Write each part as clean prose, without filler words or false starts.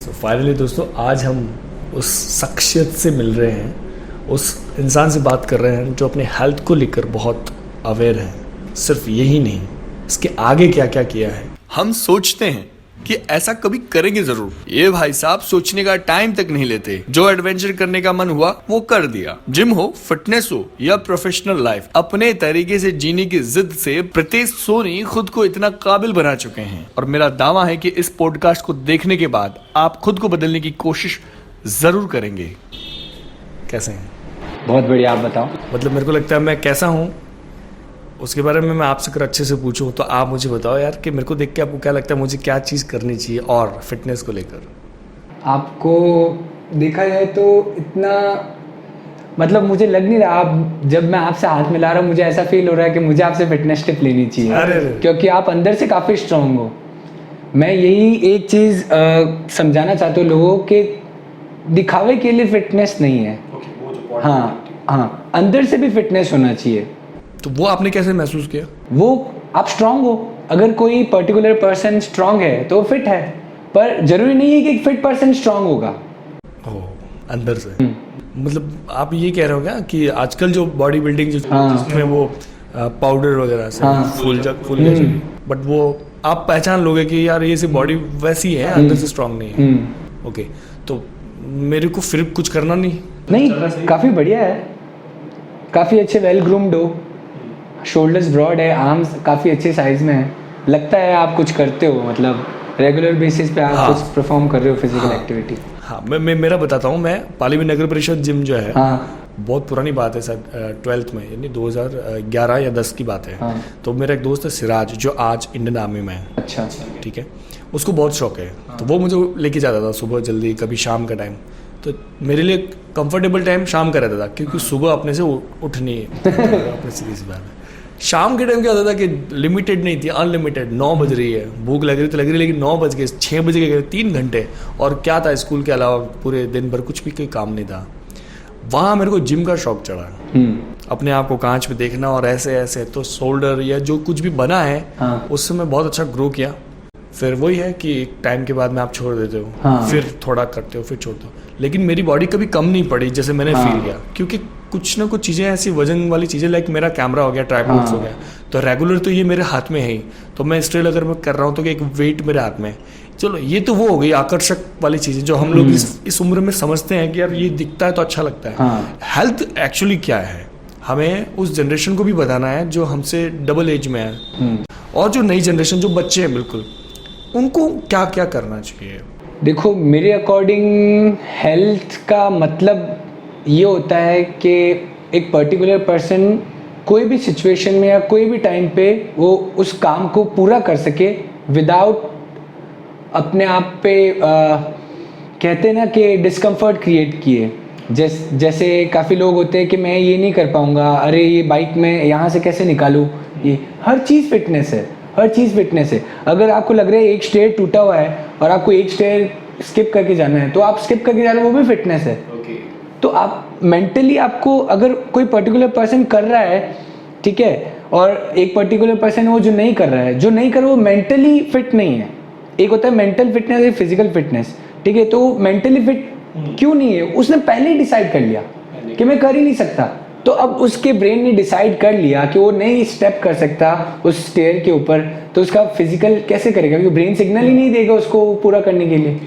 तो फाइनली दोस्तों आज हम उस शख्सियत से मिल रहे हैं, उस इंसान से बात कर रहे हैं जो अपने हेल्थ को लेकर बहुत अवेयर है। सिर्फ यही नहीं, इसके आगे क्या क्या किया है। हम सोचते हैं कि ऐसा कभी करेंगे जरूर। ये भाई साहब सोचने का टाइम तक नहीं लेते। जो एडवेंचर करने का मन हुआ वो कर दिया। जिम हो, फिटनेस हो या प्रोफेशनल लाइफ, अपने तरीके से जीने की जिद से प्रीतेश सोनी खुद को इतना काबिल बना चुके हैं। और मेरा दावा है कि इस पॉडकास्ट को देखने के बाद आप खुद को बदलने की कोशिश जरूर करेंगे। कैसे हैं? बहुत बढ़िया, आप बताओ। मतलब मेरे को लगता है मैं कैसा हूँ उसके बारे में मैं आपसे अगर अच्छे से पूछूं तो आप मुझे बताओ यार कि मेरे को देख के आपको क्या लगता है मुझे क्या चीज़ करनी चाहिए और फिटनेस को लेकर। आपको देखा जाए तो इतना मतलब मुझे लग नहीं रहा, आप जब मैं आपसे हाथ मिला रहा हूँ मुझे ऐसा फील हो रहा है कि मुझे आपसे फिटनेस टिप लेनी चाहिए। अरे क्योंकि आप अंदर से काफ़ी स्ट्रांग हो। मैं यही एक चीज़ समझाना चाहता हूँ लोगों के, दिखावे के लिए फिटनेस नहीं है। हाँ, अंदर से भी फिटनेस होना चाहिए। तो वो आपने कैसे महसूस किया? वो आप स्ट्रांग हो। अगर कोई पर्टिकुलर पर्सन स्ट्रांग है तो फिट है, पर जरूरी नहीं है कि एक फिट पर्सन स्ट्रांग होगा। अंदर से मतलब आप ये कह रहे हो क्या कि आजकल जो बॉडी बिल्डिंग जिसमें वो पाउडर वगैरह से फूल बट वो आप पहचान लोगे कि यार ये सिर्फ बॉडी वैसी है, अंदर से स्ट्रांग नहीं है। ओके, तो मेरे को फिर कुछ करना नहीं, काफ़ी बढ़िया है। काफ़ी अच्छे वेल ग्रूम्ड हो, शोल्डर्स ब्रॉड है, आर्म्स काफ़ी अच्छे साइज में है। लगता है आप कुछ करते हो, मतलब रेगुलर बेसिस पे आप कुछ परफॉर्म कर रहे हो फिजिकल एक्टिविटी। हाँ, मैं मेरा बताता हूँ। मैं पाली में नगर परिषद जिम जो है, बहुत पुरानी बात है सर, 12th में यानी 2011 या 10 की बात है। तो मेरा एक दोस्त है सिराज जो आज इंडियन आर्मी में है। अच्छा, ठीक है, उसको बहुत शौक है। तो वो मुझे लेके जाता था सुबह जल्दी, कभी शाम का टाइम। तो मेरे लिए कंफर्टेबल टाइम शाम का रहता था क्योंकि सुबह अपने से उठ नहीं अपने सीधी सी बात है। शाम के टाइम क्या होता था कि लिमिटेड नहीं थी, अनलिमिटेड। 9 बज रही है, भूख लग रही तो लग रही, लेकिन 9 बज गए, 6 बजे गए, 3 घंटे। और क्या था, स्कूल के अलावा पूरे दिन भर कुछ भी कोई काम नहीं था। वहाँ मेरे को जिम का शौक चढ़ा। अपने आप को कांच में देखना और ऐसे ऐसे, तो शोल्डर या जो कुछ भी बना है उससे मैं बहुत अच्छा ग्रो किया। फिर वही है कि एक टाइम के बाद में आप छोड़ देते हो, फिर थोड़ा करते हो, फिर छोड़ते हो। लेकिन मेरी बॉडी कभी कम नहीं पड़ी जैसे मैंने फील किया, क्योंकि कुछ ना कुछ चीज़ें ऐसी वजन वाली चीज़ें, लाइक मेरा कैमरा हो गया, ट्राइपॉड्स हो गया, तो रेगुलर तो ये मेरे हाथ में है ही। तो मैं स्ट्रेल अगर मैं कर रहा हूँ तो एक वेट मेरे हाथ में है। चलो ये तो वो हो गई आकर्षक वाली चीज़ें जो हम लोग इस उम्र में समझते हैं कि यार ये दिखता है तो अच्छा लगता है। हेल्थ एक्चुअली क्या है, हमें उस जनरेशन को भी बताना है जो हमसे डबल एज में है, और जो नई जनरेशन जो बच्चे हैं बिल्कुल, उनको क्या क्या करना चाहिए। देखो, मेरे अकॉर्डिंग हेल्थ का मतलब ये होता है कि एक पर्टिकुलर पर्सन कोई भी सिचुएशन में या कोई भी टाइम पे वो उस काम को पूरा कर सके विदाउट अपने आप पे कहते हैं ना कि डिस्कम्फर्ट क्रिएट किए। जैसे काफ़ी लोग होते हैं कि मैं ये नहीं कर पाऊँगा, अरे ये बाइक में यहाँ से कैसे निकालूँ। ये हर चीज़ फिटनेस है, हर चीज़ फिटनेस है। अगर आपको लग रहा है एक स्टेयर टूटा हुआ है और आपको एक स्टेयर स्किप करके जाना है तो आप स्किप करके जाना, वो भी फिटनेस है। तो आप मेंटली, आपको अगर कोई पर्टिकुलर पर्सन कर रहा है, ठीक है, और एक पर्टिकुलर पर्सन वो जो नहीं कर रहा है, जो नहीं कर रहा वो मेंटली फिट नहीं है। एक होता है मेंटल फिटनेस, एक फिजिकल फिटनेस, ठीक है। तो मेंटली फिट क्यों नहीं है, उसने पहले ही डिसाइड कर लिया कि मैं कर ही नहीं सकता। तो अब उसके ब्रेन ने डिसाइड कर लिया कि वो नहीं स्टेप कर सकता उस स्टेयर के ऊपर, तो उसका फिजिकल कैसे करेगा, क्योंकि ब्रेन सिग्नल ही नहीं देगा उसको पूरा करने के लिए।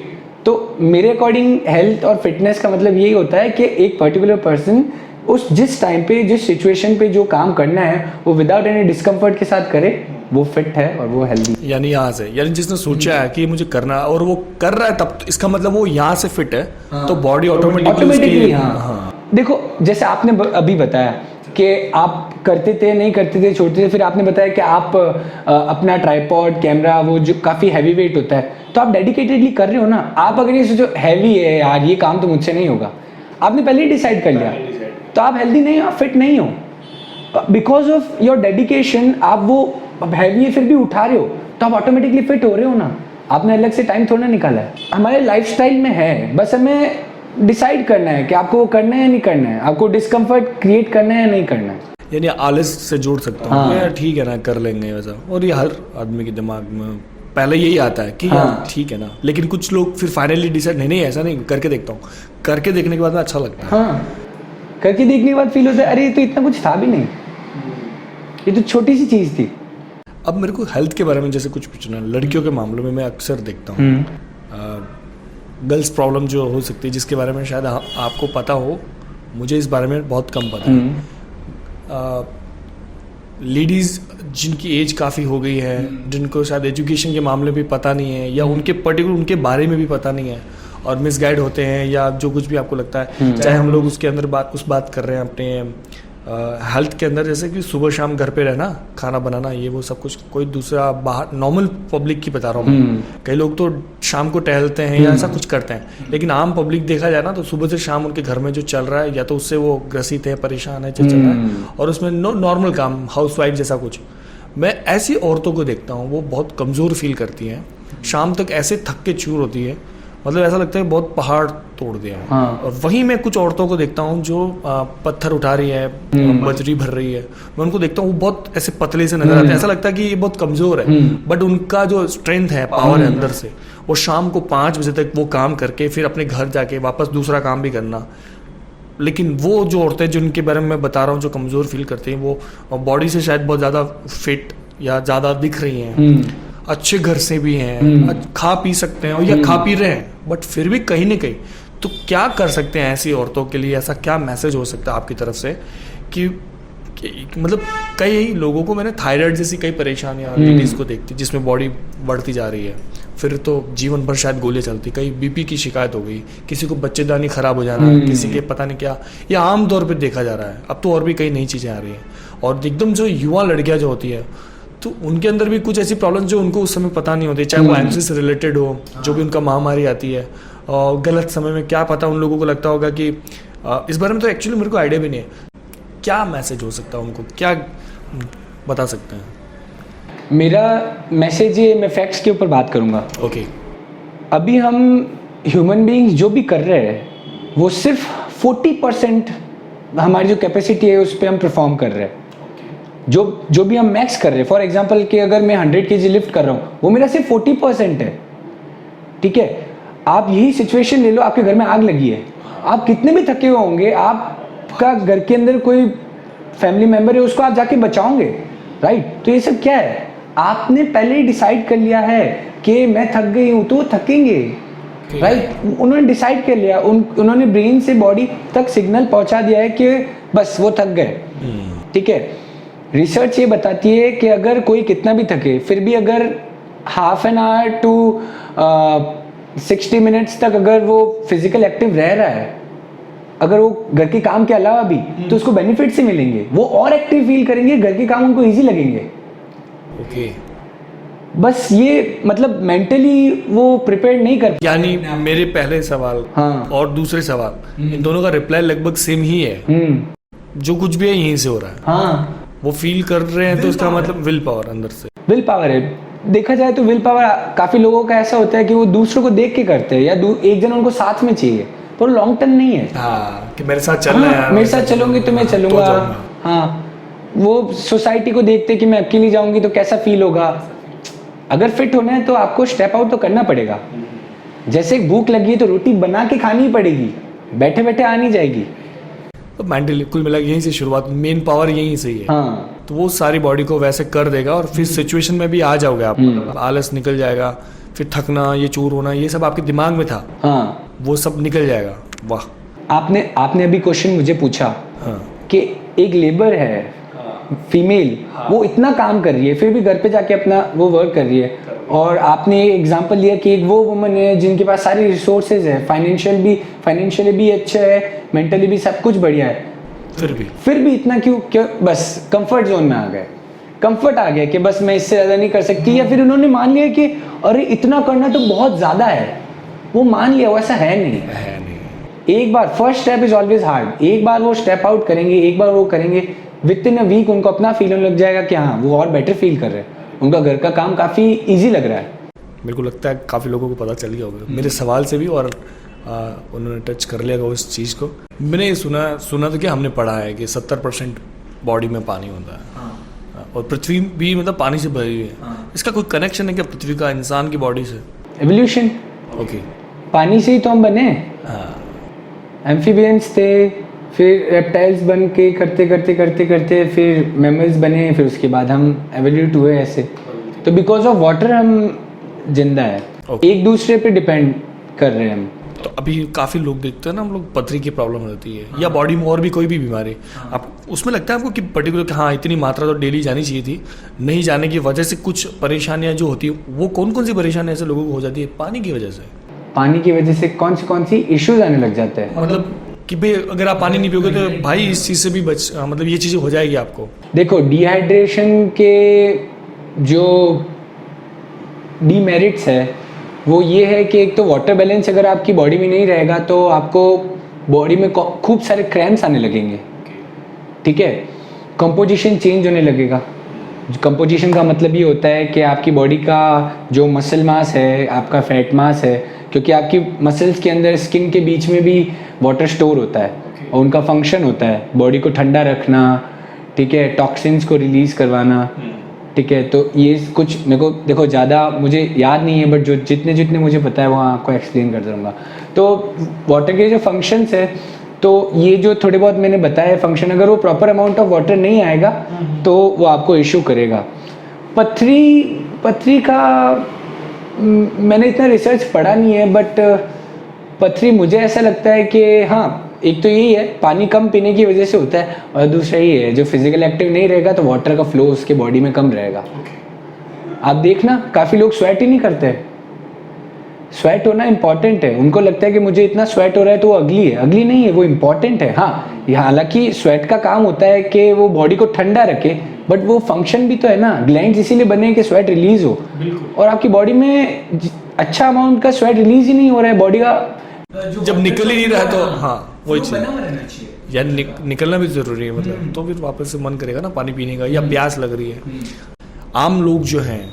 तो मेरे अकॉर्डिंग हेल्थ और फिटनेस का मतलब यही होता है कि एक पर्टिकुलर पर्सन उस जिस टाइम पे, जिस सिचुएशन पे जो काम करना है वो विदाउट एनी डिस्कम्फर्ट के साथ करे, वो फिट है और वो हेल्दी। यानी यहाँ से, यानी जिसने सोचा है कि मुझे करना है और वो कर रहा है, तब इसका मतलब वो यहाँ से फिट है। तो बॉडी ऑटोमेटिकली देखो, जैसे आपने अभी बताया कि आप करते थे, नहीं करते थे, छोड़ते थे, फिर आपने बताया कि आप अपना ट्राइपॉड, कैमरा, वो जो काफ़ी हैवी वेट होता है, तो आप डेडिकेटेडली कर रहे हो ना। आप अगर ये सोचो हैवी है यार, ये काम तो मुझसे नहीं होगा, आपने पहले ही डिसाइड कर लिया, तो आप हेल्दी नहीं हो, आप फिट नहीं हो। बिकॉज ऑफ योर डेडिकेशन आप वो हैवी है फिर भी उठा रहे हो, तो आप ऑटोमेटिकली फिट हो रहे हो ना। आपने अलग से टाइम थोड़ा निकाला है, हमारे लाइफस्टाइल में है। बस हमें डिसाइड करना है कि आपको वो करना है या नहीं करना है, आपको डिस्कम्फर्ट क्रिएट करना है या नहीं करना है। यानी आलस से जोड़ सकता हूँ यार, ठीक है ना, कर लेंगे वैसा। और ये हर आदमी के दिमाग में पहले यही आता है कि हाँ। यार ठीक है ना, लेकिन कुछ लोग फिर फाइनली डिसाइड नहीं ऐसा नहीं, करके देखता हूँ, करके देखने के बाद में अच्छा लगता है। हाँ, करके देखने के बाद फील होता है अरे ये तो इतना कुछ था भी नहीं, ये तो छोटी सी चीज़ थी। अब मेरे को हेल्थ के बारे में जैसे कुछ पूछना है, लड़कियों के मामलों में मैं अक्सर देखता हूँ गर्ल्स प्रॉब्लम जो हो सकती है, जिसके बारे में शायद आपको पता हो, मुझे इस बारे में बहुत कम पता है। लेडीज़ जिनकी एज काफ़ी हो गई है, जिनको शायद एजुकेशन के मामले में भी पता नहीं है, या उनके पर्टिकुलर उनके बारे में भी पता नहीं है, और मिसगाइड होते हैं, या जो कुछ भी आपको लगता है, चाहे हम लोग उसके अंदर बात कर रहे हैं अपने हेल्थ के अंदर, जैसे कि सुबह शाम घर पे रहना, खाना बनाना, ये वो सब कुछ, कोई दूसरा बाहर नॉर्मल पब्लिक की बता रहा हूँ मैं। कई लोग तो शाम को टहलते हैं या ऐसा कुछ करते हैं, लेकिन आम पब्लिक देखा जाए ना तो सुबह से शाम उनके घर में जो चल रहा है, या तो उससे वो ग्रसित है, परेशान है, चल रहा है, और उसमें नॉर्मल काम, हाउसवाइफ जैसा कुछ। मैं ऐसी औरतों को देखता हूँ, वो बहुत कमज़ोर फील करती हैं, शाम तक ऐसे थक के चूर होती है, मतलब ऐसा लगता है बहुत पहाड़ तोड़ दिया है। हाँ। और वहीं मैं कुछ औरतों को देखता हूँ जो पत्थर उठा रही है, बजरी भर रही है, मैं उनको देखता हूँ वो बहुत ऐसे पतले से नजर आते हैं, ऐसा लगता है कि ये बहुत कमज़ोर है, बट उनका जो स्ट्रेंथ है, पावर है अंदर से, वो शाम को 5 बजे तक वो काम करके फिर अपने घर जाके वापस दूसरा काम भी करना। लेकिन वो जो औरतें जिनके बारे में मैं बता रहा हूँ, जो कमज़ोर फील करती हैं, वो बॉडी से शायद बहुत ज़्यादा फिट या ज़्यादा दिख रही हैं, अच्छे घर से भी हैं, खा पी सकते हैं या खा पी रहे हैं, बट फिर भी कहीं ना कहीं, तो क्या कर सकते हैं ऐसी औरतों के लिए? ऐसा क्या मैसेज हो सकता है आपकी तरफ से कि मतलब कई लोगों को, मैंने थायराइड जैसी कई परेशानियां लेडीज़ को देखती, जिसमें बॉडी बढ़ती जा रही है, फिर तो जीवन भर शायद गोलियां चलती, कई बीपी की शिकायत हो गई, किसी को बच्चेदानी खराब हो जाना, किसी के पता नहीं क्या, ये आम तौर पे देखा जा रहा है। अब तो और भी कई नई चीज़ें आ रही हैं, और एकदम जो युवा लड़कियां जो होती है, तो उनके अंदर भी कुछ ऐसी प्रॉब्लम जो उनको उस समय पता नहीं होती, चाहे वो एमसी से रिलेटेड हो, जो भी उनका महामारी आती है, और गलत समय में क्या पता उन लोगों को लगता होगा कि इस बारे में तो एक्चुअली मेरे को आइडिया भी नहीं है, क्या मैसेज हो सकता है उनको, क्या बता सकते हैं? मेरा मैसेज ये, मैं फैक्ट्स के ऊपर बात करूँगा। ओके। अभी हम ह्यूमन बीइंग्स जो भी कर रहे हैं, वो सिर्फ 40% हमारी जो कैपेसिटी है उस पर हम परफॉर्म कर रहे हैं। जो भी हम मैक्स कर रहे हैं, फॉर एग्जांपल कि अगर मैं 100 kg लिफ्ट कर रहा हूँ, वो मेरा सिर्फ 40% है। ठीक है, आप यही सिचुएशन ले लो, आपके घर में आग लगी है, आप कितने भी थके हुए होंगे, आपका घर के अंदर कोई फैमिली मेम्बर है, उसको आप जाके बचाओगे, राइट? तो ये सब क्या है, आपने पहले ही डिसाइड कर लिया है कि मैं थक गई हूँ, तो वो थकेंगे, राइट? उन्होंने डिसाइड कर लिया, उन्होंने ब्रेन से बॉडी तक सिग्नल पहुंचा दिया है कि बस वो थक गए। ठीक है, रिसर्च ये बताती है कि अगर कोई कितना भी थके, फिर भी अगर half an hour to 60 minutes तक अगर वो फिजिकल एक्टिव रह रहा है, अगर वो घर के काम के अलावा भी, तो उसको बेनिफिट से मिलेंगे, वो और एक्टिव फील करेंगे, घर के काम उनको इजी लगेंगे। ओके। बस ये मतलब मेंटली वो प्रिपेयर नहीं कर। यानी मेरे पहले सवाल और दूसरे सवाल, इन दोनों का रिप्लाई लगभग सेम ही है, जो कुछ भी है यहीं से हो रहा है। हाँ, वो फील कर रहे हैं, तो इसका मतलब विल पावर अंदर से, विल पावर है। देखा जाए तो विल पावर काफी लोगों का ऐसा होता है कि वो दूसरों को देख के करते हैं, या एक जन उनको साथ में चाहिए, पर लॉन्ग टर्म नहीं है। हाँ, कि मेरे साथ चलना है, मेरे साथ चलोगे तो मैं चलूंगा। हाँ, वो सोसाइटी को देखते कि मैं अकेली जाऊंगी तो कैसा फील होगा। अगर फिट होना है तो आपको स्टेप आउट तो करना पड़ेगा। जैसे भूख लगी है तो रोटी बना के खानी ही पड़ेगी, बैठे बैठे आ नहीं जाएगी। तो मेंटली कुल मिला यहीं से शुरुआत, मेन पावर यहीं से ही है। हाँ, तो वो सारी बॉडी को वैसे कर देगा, और फिर सिचुएशन में भी आ जाओगे आप, आलस निकल जाएगा, फिर थकना, ये चूर होना, ये सब आपके दिमाग में था, हाँ, वो सब निकल जाएगा। वाह। आपने अभी क्वेश्चन मुझे पूछा कि एक लेबर है, फीमेल, वो इतना काम कर रही है, फिर भी घर पे जाके अपना वो वर्क कर रही है, और आपने एग्जांपल लिया कि एक वो वुमन है जिनके पास सारी रिसोर्सेज है, फाइनेंशियली भी अच्छा है, मेंटली भी सब कुछ बढ़िया है, फिर भी इतना क्यों बस कंफर्ट जोन में आ गए, कंफर्ट आ गया कि बस मैं इससे ज़्यादा नहीं कर सकती, या फिर उन्होंने मान लिया कि अरे इतना करना तो बहुत ज़्यादा है, वो मान लिया, वैसा है नहीं। एक बार first step is always hard, एक बार वो स्टेप आउट करेंगे, एक बार वो करेंगे, विद इन अ वीक उनको अपना फील होने लग जाएगा कि हाँ वो और बेटर फील कर रहे हैं, उनका घर का काम काफ़ी इजी लग रहा है। मेरे को लगता है काफ़ी लोगों को पता चल गया होगा मेरे सवाल से भी, और उन्होंने टच कर लिया होगा उस चीज़ को। मैंने सुना तो कि हमने पढ़ा है कि 70% बॉडी में पानी होता है। और पृथ्वी भी मतलब पानी से भरी हुई है। इसका कोई कनेक्शन है क्या पृथ्वी का इंसान की बॉडी से? Evolution, okay. पानी से ही तो हम बने। हाँ, एम्फीबियंस थे, फिर रेप्टाइल्स बन के करते करते करते करते फिर मैमल्स बने, फिर उसके बाद हम एवोल्यूट हुए ऐसे। तो बिकॉज ऑफ वाटर हम जिंदा है, Okay. एक दूसरे पे डिपेंड कर रहे हैं हम। तो अभी काफ़ी लोग देखते हैं ना, हम लोग पथरी की प्रॉब्लम रहती है या बॉडी में और भी कोई भी बीमारी, आप उसमें लगता है आपको कि पर्टिकुलर कि हाँ इतनी मात्रा तो डेली जानी चाहिए थी, नहीं जाने की वजह से कुछ परेशानियां जो होती है, वो कौन कौन सी परेशानियां ऐसे लोगों को हो जाती है पानी की वजह से? पानी की वजह से कौन सी इश्यूज आने लग जाते हैं। मतलब कि भाई अगर आप पानी नहीं पियोगे तो भाई इस चीज़ से भी मतलब ये चीज़ें हो जाएगी आपको। देखो, डिहाइड्रेशन के जो डीमेरिट्स है वो ये है कि एक तो वाटर बैलेंस अगर आपकी बॉडी में नहीं रहेगा तो आपको बॉडी में खूब सारे क्रैम्प्स आने लगेंगे, ठीक है। कंपोजिशन चेंज होने लगेगा। कंपोजिशन का मतलब ये होता है कि आपकी बॉडी का जो मसल मास है, आपका फैट मास है, क्योंकि आपकी मसल्स के अंदर स्किन के बीच में भी वाटर स्टोर होता है और उनका फंक्शन होता है बॉडी को ठंडा रखना, ठीक है, टॉक्सिन्स को रिलीज़ करवाना, ठीक है। तो ये कुछ मेरे को देखो ज़्यादा मुझे याद नहीं है, बट जो जितने जितने मुझे पता है वहाँ आपको एक्सप्लेन कर दूँगा। तो वाटर के जो फंक्शंस है, तो ये जो थोड़े बहुत मैंने बताया फंक्शन, अगर वो प्रॉपर अमाउंट ऑफ वाटर नहीं आएगा तो वो आपको इशू करेगा। पथरी का मैंने इतना रिसर्च पढ़ा नहीं है, बट पथरी मुझे ऐसा लगता है कि हाँ, एक तो यही है पानी कम पीने की वजह से होता है, और दूसरा ये है जो फिजिकल एक्टिव नहीं रहेगा तो वाटर का फ्लो उसके बॉडी में कम रहेगा। आप देखना काफ़ी लोग स्वेट ही नहीं करते। स्वेट होना इंपॉर्टेंट है, उनको लगता है कि मुझे इतना स्वेट हो रहा है तो वो अगली है, अगली नहीं है, वो इंपॉर्टेंट है। हाँ, हालांकि स्वेट का काम होता है कि वो बॉडी को ठंडा रखे, बट वो फंक्शन भी तो है ना। ग्लैंड्स इसीलिए बने हैं कि स्वेट रिलीज हो, और आपकी बॉडी में अच्छा अमाउंट का स्वेट रिलीज ही नहीं हो रहा है बॉडी का, जब निकल ही नहीं रहा है तो हाँ वही चीज़ यार निकलना भी ज़रूरी है। मतलब तो फिर वापस से मन करेगा ना पानी पीने का, या प्यास लग रही है। आम लोग जो हैं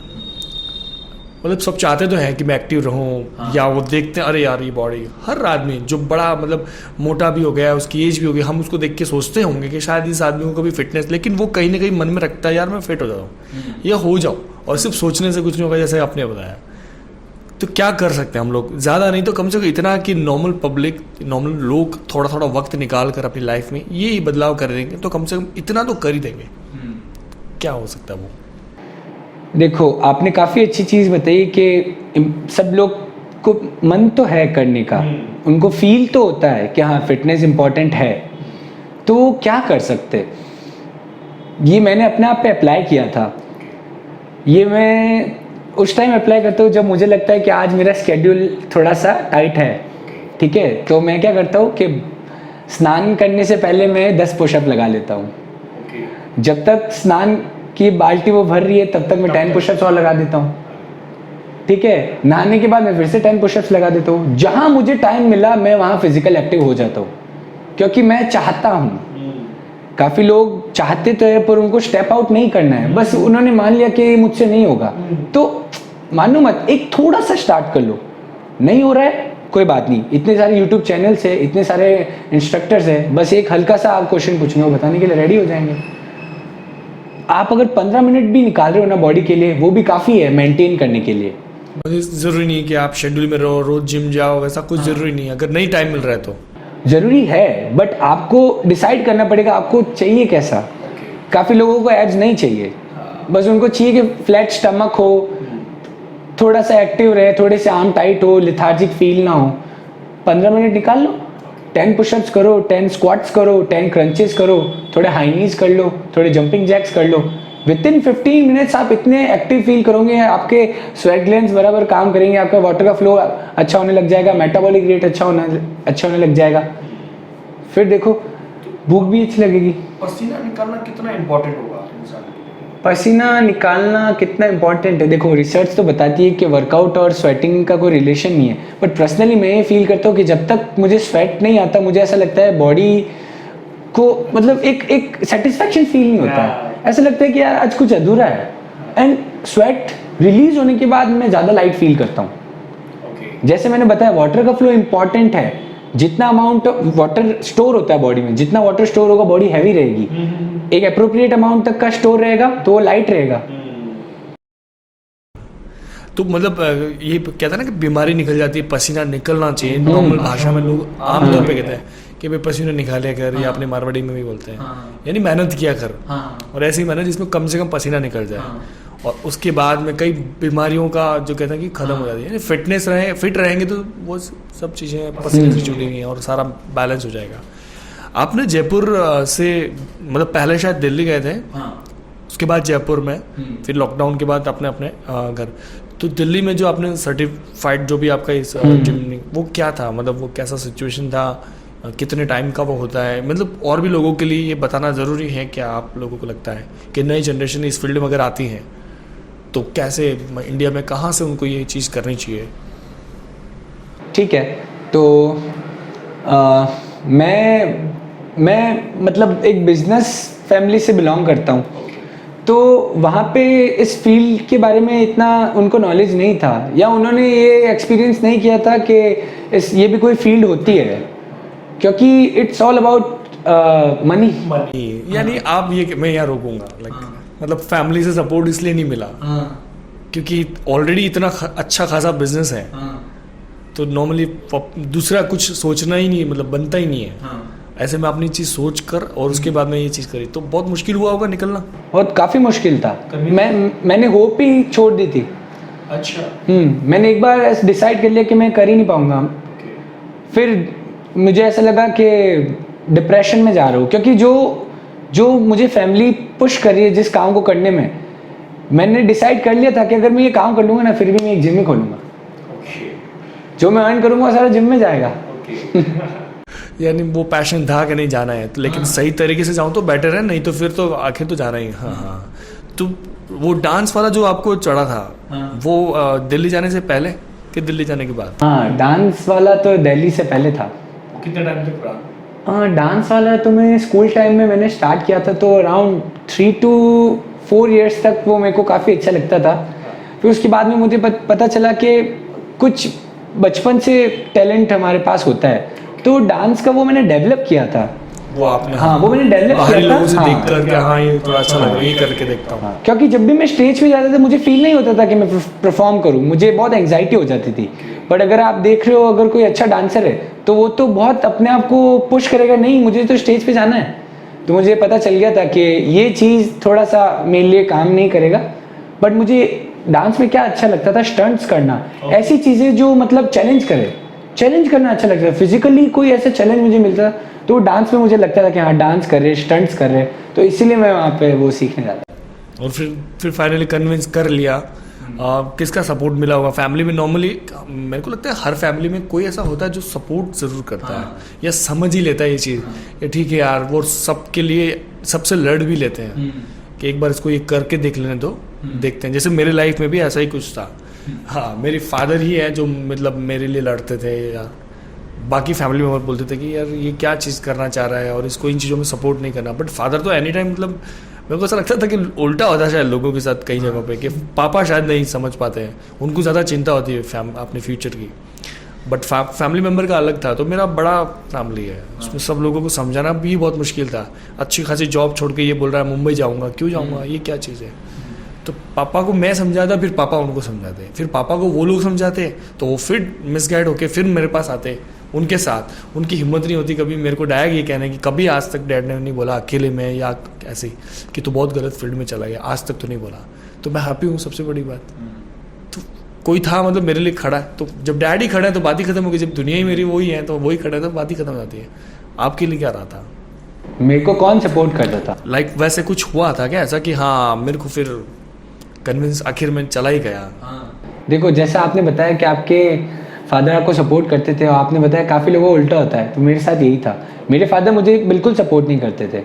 मतलब सब चाहते तो हैं कि मैं एक्टिव रहूं, या वो देखते हैं अरे यार ये बॉडी, हर आदमी जो बड़ा मतलब मोटा भी हो गया है, उसकी एज भी हो गई, हम उसको देख के सोचते होंगे कि शायद इस आदमी को कभी फिटनेस, लेकिन वो कहीं ना कहीं मन में रखता है यार मैं फिट हो जाऊँ या हो जाऊँ, और सिर्फ सोचने से कुछ नहीं होगा, जैसे आपने बताया। तो क्या कर सकते हैं हम लोग? ज़्यादा नहीं तो कम से कम इतना कि नॉर्मल पब्लिक, नॉर्मल लोग थोड़ा थोड़ा वक्त निकाल कर अपनी लाइफ में ये बदलाव कर देंगे तो कम से कम इतना तो कर ही देंगे। क्या हो सकता है वो? देखो, आपने काफ़ी अच्छी चीज़ बताई कि सब लोग को मन तो है करने का, उनको फील तो होता है कि हाँ फिटनेस इम्पॉर्टेंट है, तो क्या कर सकते। ये मैंने अपने आप पे अप्लाई किया था। ये मैं उस टाइम अप्लाई करता हूँ जब मुझे लगता है कि आज मेरा स्केड्यूल थोड़ा सा टाइट है, ठीक है। तो मैं क्या करता हूँ कि स्नान करने से पहले मैं 10 पुशअप लगा लेता हूँ। जब तक स्नान की बाल्टी वो भर रही है तब तक मैं 10 पुशअप्स और लगा देता हूँ, ठीक है। नहाने के बाद मैं फिर से 10 पुशअप्स लगा देता हूँ। जहाँ मुझे टाइम मिला मैं वहाँ फिजिकल एक्टिव हो जाता हूँ, क्योंकि मैं चाहता हूँ। काफ़ी लोग चाहते तो है पर उनको स्टेप आउट नहीं करना है, बस उन्होंने मान लिया कि मुझसे नहीं होगा, तो मानो मत, एक थोड़ा सा स्टार्ट कर लो। नहीं हो रहा है कोई बात नहीं, इतने सारे यूट्यूब चैनल्स है, इतने सारे इंस्ट्रक्टर्स है, बस एक हल्का सा आप क्वेश्चन पूछेंगे वो बताने के लिए रेडी हो जाएंगे। आप अगर 15 मिनट भी निकाल रहे हो ना बॉडी के लिए, वो भी काफ़ी है मेंटेन करने के लिए। ज़रूरी नहीं है कि आप शेड्यूल में रहो, रोज जिम जाओ, वैसा कुछ ज़रूरी नहीं है। अगर नहीं टाइम मिल रहा है तो ज़रूरी है, बट आपको डिसाइड करना पड़ेगा आपको चाहिए कैसा। काफ़ी लोगों को एब्स नहीं चाहिए, बस उनको चाहिए कि फ्लैट स्टमक हो, थोड़ा सा एक्टिव रहे, थोड़े से आर्म टाइट हो, लिथार्जिक फील ना हो। 15 मिनट निकाल लो, 10 पुशअप्स करो, 10 स्क्वाट्स करो, 10 क्रंचेस करो, थोड़े हाई नीज कर लो, थोड़े जंपिंग जैक्स कर लो। विद इन 15 मिनट्स आप इतने एक्टिव फील करोगे, आपके स्वेट ग्लैंड्स बराबर काम करेंगे, आपका वाटर का फ्लो अच्छा होने लग जाएगा, मेटाबॉलिक रेट अच्छा होने लग जाएगा। फिर देखो भूख भी अच्छी लगेगी। पसीना निकालना कितना इम्पोर्टेंट होगा इंसान के लिए? पसीना निकालना कितना इम्पोर्टेंट है, देखो रिसर्च तो बताती है कि वर्कआउट और स्वेटिंग का कोई रिलेशन नहीं है, बट पर्सनली मैं ये फील करता हूँ कि जब तक मुझे स्वेट नहीं आता, मुझे ऐसा लगता है बॉडी को मतलब एक सेटिस्फैक्शन फील नहीं होता है। ऐसा लगता है कि यार आज कुछ अधूरा है। एंड स्वेट रिलीज होने के बाद मैं ज़्यादा लाइट फील करता हूँ। जैसे मैंने बताया वाटर का फ्लो इम्पॉर्टेंट है, जितना अमाउंट वाटर स्टोर होता है बॉडी में, जितना वाटर स्टोर होगा बॉडी हैवी रहेगी, एक अप्रोप्रिएट अमाउंट तक का स्टोर रहेगा तो वो लाइट रहेगा। तो मतलब ये कहता है ना कि बीमारी निकल जाती है, पसीना निकलना चाहिए। नॉर्मल भाषा में लोग आमतौर पे कहते हैं कि भाई पसीना निकाले कर, या अपने मारवाड़ी में भी बोलते हैं, यानी मेहनत किया कर, और ऐसी मेहनत जिसमें कम से कम पसीना निकल जाए। और उसके बाद में कई बीमारियों का जो कहते हैं कि खत्म हो जाती है, यानी फिटनेस रहे, फिट रहेंगे तो वो सब चीज़ें पसीने से जुड़ी हुई हैं और सारा बैलेंस हो जाएगा। आपने जयपुर से मतलब पहले शायद दिल्ली गए थे, उसके बाद जयपुर में, फिर लॉकडाउन के बाद अपने अपने घर। तो दिल्ली में जो आपने सर्टिफाइड जो भी आपका इस जिम, वो क्या था, मतलब वो कैसा सिचुएशन था, कितने टाइम का वो होता है, मतलब और भी लोगों के लिए ये बताना ज़रूरी है क्या आप लोगों को लगता है कि नई जनरेशन इस फील्ड में अगर आती है तो कैसे इंडिया में कहाँ से उनको ये चीज़ करनी चाहिए? ठीक है, तो मैं मतलब एक बिजनेस फैमिली से बिलोंग करता हूँ, तो वहाँ पे इस फील्ड के बारे में इतना उनको नॉलेज नहीं था, या उन्होंने ये एक्सपीरियंस नहीं किया था कि ये भी कोई फील्ड होती है, क्योंकि इट्स ऑल अबाउट मनी। यानी आप ये, मैं यहाँ रोकूंगा, मतलब फैमिली से सपोर्ट इसलिए नहीं मिला क्योंकि ऑलरेडी इतना अच्छा खासा बिजनेस है, तो नॉर्मली दूसरा कुछ सोचना ही नहीं, मतलब बनता ही नहीं है। ऐसे में अपनी चीज़ सोच कर और उसके बाद में ये चीज़ करी, तो बहुत मुश्किल हुआ होगा निकलना। बहुत काफ़ी मुश्किल था, मैंने होप ही छोड़ दी थी। अच्छा। मैंने एक बार डिसाइड कर लिया कि मैं कर ही नहीं पाऊंगा। फिर मुझे ऐसा लगा कि डिप्रेशन में जा रहा हूँ, क्योंकि जो मुझे फैमिली पुश कर रही है जिस काम को करने में, मैंने डिसाइड कर लिया था कि अगर मैं ये काम कर लूँगा ना, फिर भी मैं एक जिम ही खोलूँगा। जो मैं अर्न करूँगा सारा जिम में जाएगा। यानी वो पैशन था कि नहीं जाना है, तो लेकिन सही तरीके से जाऊँ तो बेटर है, नहीं तो फिर तो आखिर तो जाना ही। हाँ। तो वो डांस वाला जो आपको चढ़ा था, वो दिल्ली जाने से पहले कि दिल्ली जाने के बाद? हाँ, डांस वाला तो दिल्ली से पहले था। कितने टाइम तक रहा? हाँ, डांस वाला तो मैं स्कूल टाइम में मैंने स्टार्ट किया था, तो अराउंड 3 to 4 years तक वो मेरे को काफ़ी अच्छा लगता था। फिर उसके बाद में मुझे पता चला कि कुछ बचपन से टैलेंट हमारे पास होता है, तो डांस का वो मैंने डेवलप किया था। वो आपने? हाँ, वो मैंने डेवलप किया था। लोगों से देख कर के, हाँ ये थोड़ा अच्छा लगा, ये करके देखता हूँ। क्योंकि जब भी मैं स्टेज पे जाता था मुझे फील नहीं होता था कि मैं परफॉर्म करूँ, मुझे बहुत एंग्जाइटी हो जाती थी। बट अगर आप देख रहे हो, अगर कोई अच्छा डांसर है तो वो तो बहुत अपने आप को पुश करेगा, नहीं मुझे तो स्टेज पे जाना है। तो मुझे पता चल गया था कि ये चीज़ थोड़ा सा मेरे लिए काम नहीं करेगा। बट मुझे डांस में क्या अच्छा लगता था, स्टंट्स करना, ऐसी चीज़ें जो मतलब चैलेंज करना अच्छा लगता था। फिजिकली कोई ऐसा चैलेंज मुझे मिलता तो डांस में मुझे लगता था कि हाँ डांस कर रहे, स्टंट्स कर रहे, तो इसीलिए मैं वहाँ पे वो सीखने जाता। और फिर फाइनली कन्विंस कर लिया। किसका सपोर्ट मिला होगा फैमिली में? नॉर्मली मेरे को लगता है हर फैमिली में कोई ऐसा होता है जो सपोर्ट ज़रूर करता है, या समझ ही लेता है ये चीज़ कि ठीक है यार, वो सबके लिए सबसे लड़ भी लेते हैं कि एक बार इसको ये करके देख लेने दो, देखते हैं। जैसे मेरे लाइफ में भी ऐसा ही कुछ था। हाँ, मेरे फादर ही है जो मतलब मेरे लिए लड़ते थे, या बाकी फैमिली मेम्बर बोलते थे कि यार ये क्या चीज़ करना चाह रहा है और इसको इन चीज़ों में सपोर्ट नहीं करना। बट फादर तो एनी टाइम, मतलब मेरे को ऐसा लगता था कि उल्टा होता है शायद लोगों के साथ कई जगहों पे, कि पापा शायद नहीं समझ पाते हैं, उनको ज़्यादा चिंता होती है अपने फ्यूचर की। बट फैमिली मेम्बर का अलग था। तो मेरा बड़ा फैमिली है, उसमें सब लोगों को समझाना भी बहुत मुश्किल था। अच्छी खासी जॉब छोड़ के ये बोल रहा है मुंबई जाऊँगा, क्यों जाऊँगा, ये क्या चीज़ है। तो पापा को मैं समझाता, फिर पापा उनको समझाते, फिर पापा को वो लोग समझाते, तो वो फिर मिसगाइड होके फिर मेरे पास आते। उनके साथ उनकी हिम्मत नहीं होती कभी मेरे को डायरेक्ट ये कहने की, कभी आज तक डैड ने नहीं बोला अकेले में या ऐसे कि तू बहुत गलत फील्ड में चला गया, आज तक तो नहीं बोला। तो मैं हैप्पी हूँ, सबसे बड़ी बात। तो कोई था मतलब मेरे लिए खड़ा है, तो जब डैड ही खड़ा है तो बात ही खत्म हो गई। जब दुनिया ही मेरी वही है तो वही खड़ा है तो बात ही खत्म हो जाती है। आपके लिए क्या रहा था? मेरे को कौन सपोर्ट करता था? लाइक वैसे कुछ हुआ था क्या ऐसा कि हाँ मेरे को फिर कन्विंस आखिर में चला ही गया? देखो, जैसा आपने बताया कि आपके फादर आपको सपोर्ट करते थे, और आपने बताया काफ़ी लोगों को उल्टा होता है, तो मेरे साथ यही था। मेरे फादर मुझे बिल्कुल सपोर्ट नहीं करते थे।